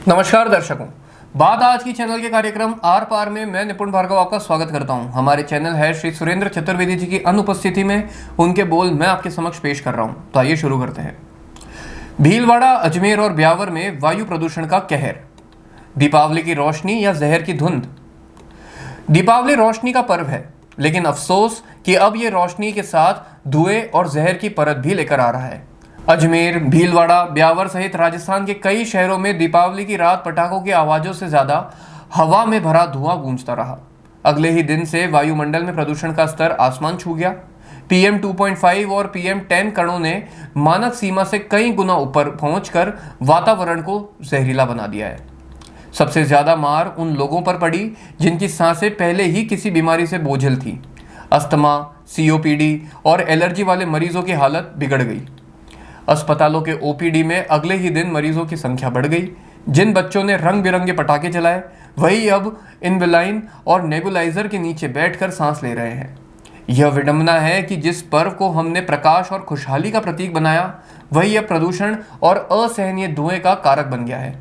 नमस्कार दर्शकों, बात आज की चैनल के कार्यक्रम आर पार में मैं निपुण भार्गव आपका स्वागत करता हूं। हमारे चैनल है श्री सुरेंद्र चतुर्वेदी जी की अनुपस्थिति में उनके बोल मैं आपके समक्ष पेश कर रहा हूं। तो आइए शुरू करते हैं। भीलवाड़ा, अजमेर और ब्यावर में वायु प्रदूषण का कहर। दीपावली की रोशनी या जहर की धुंध। दीपावली रोशनी का पर्व है, लेकिन अफसोस कि अब ये रोशनी के साथ धुएं और जहर की परत भी लेकर आ रहा है। अजमेर, भीलवाड़ा, ब्यावर सहित राजस्थान के कई शहरों में दीपावली की रात पटाखों की आवाजों से ज्यादा हवा में भरा धुआं गूंजता रहा। अगले ही दिन से वायुमंडल में प्रदूषण का स्तर आसमान छू गया। PM 2.5 और PM 10 कणों ने मानक सीमा से कई गुना ऊपर पहुंचकर वातावरण को जहरीला बना दिया है। सबसे ज्यादा मार उन लोगों पर पड़ी जिनकी सांसें पहले ही किसी बीमारी से बोझिल थी। अस्थमा, COPD और एलर्जी वाले मरीजों की हालत बिगड़ गई। अस्पतालों के OPD में अगले ही दिन मरीजों की संख्या बढ़ गई। जिन बच्चों ने रंग बिरंगे पटाखे जलाए, वही अब इनवेलाइन और नेबुलाइजर के नीचे बैठकर सांस ले रहे हैं। यह विडंबना है कि जिस पर्व को हमने प्रकाश और खुशहाली का प्रतीक बनाया, वही अब प्रदूषण और असहनीय धुएं का कारक बन गया है।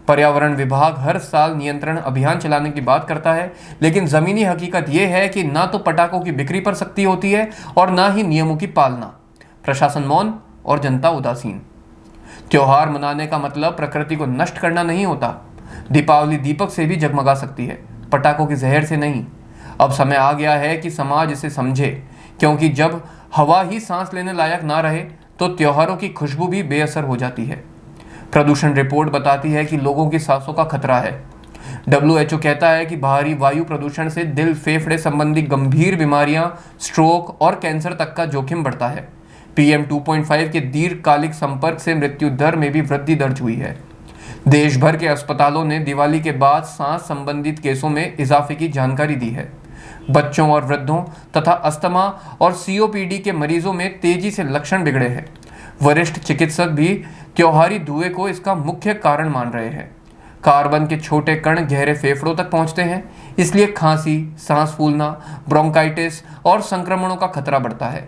पर्यावरण विभाग हर साल नियंत्रण अभियान चलाने की बात करता है, लेकिन जमीनी हकीकत यह है कि ना तो पटाखों की बिक्री पर सख्ती होती है और ना ही नियमों की पालना। प्रशासन मौन और जनता उदासीन। त्योहार मनाने का मतलब प्रकृति को नष्ट करना नहीं होता। दीपावली दीपक से भी जगमगा सकती है, पटाखों की जहर से नहीं। अब समय आ गया है कि समाज इसे समझे, क्योंकि जब हवा ही सांस लेने लायक ना रहे तो त्योहारों की खुशबू भी बेअसर हो जाती है। प्रदूषण रिपोर्ट बताती है कि लोगों की सांसों का खतरा है। WHO कहता है कि बाहरी वायु प्रदूषण से दिल फेफड़े संबंधी गंभीर बीमारियां, स्ट्रोक और कैंसर तक का जोखिम बढ़ता है। PM 2.5 के दीर्घकालिक संपर्क से मृत्यु दर में भी वृद्धि दर्ज हुई है। देश भर के अस्पतालों ने दिवाली के बाद सांस संबंधित केसों में इजाफे की जानकारी दी है। बच्चों और वृद्धों तथा अस्थमा और COPD के मरीजों में तेजी से लक्षण बिगड़े हैं। वरिष्ठ चिकित्सक भी त्योहारी धुएं को इसका मुख्य कारण मान रहे हैं। कार्बन के छोटे कण गहरे फेफड़ों तक पहुंचते हैं, इसलिए खांसी, सांस फूलना, ब्रोंकाइटिस और संक्रमणों का खतरा बढ़ता है।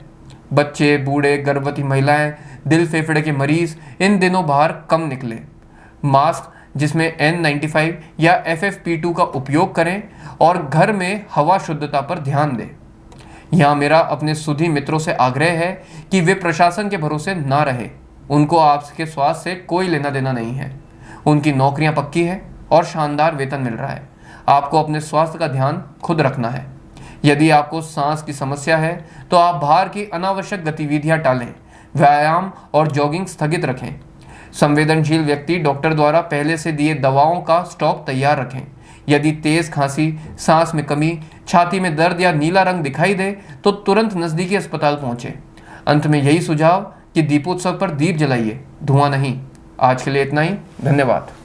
बच्चे, बूढ़े, गर्भवती महिलाएं, दिल फेफड़े के मरीज इन दिनों बाहर कम निकलें। मास्क जिसमें N95 या FFP2 का उपयोग करें और घर में हवा शुद्धता पर ध्यान दें। यहाँ मेरा अपने सुधी मित्रों से आग्रह है कि वे प्रशासन के भरोसे ना रहे। उनको आपके स्वास्थ्य से कोई लेना देना नहीं है। उनकी नौकरियां पक्की है और शानदार वेतन मिल रहा है। आपको अपने स्वास्थ्य का ध्यान खुद रखना है। यदि आपको सांस की समस्या है तो आप बाहर की अनावश्यक गतिविधियां टालें, व्यायाम और जॉगिंग स्थगित रखें। संवेदनशील व्यक्ति डॉक्टर द्वारा पहले से दिए दवाओं का स्टॉक तैयार रखें। यदि तेज खांसी, सांस में कमी, छाती में दर्द या नीला रंग दिखाई दे तो तुरंत नजदीकी अस्पताल पहुंचे। अंत में यही सुझाव कि दीपोत्सव पर दीप जलाइए, धुआं नहीं। आज के लिए इतना ही। धन्यवाद।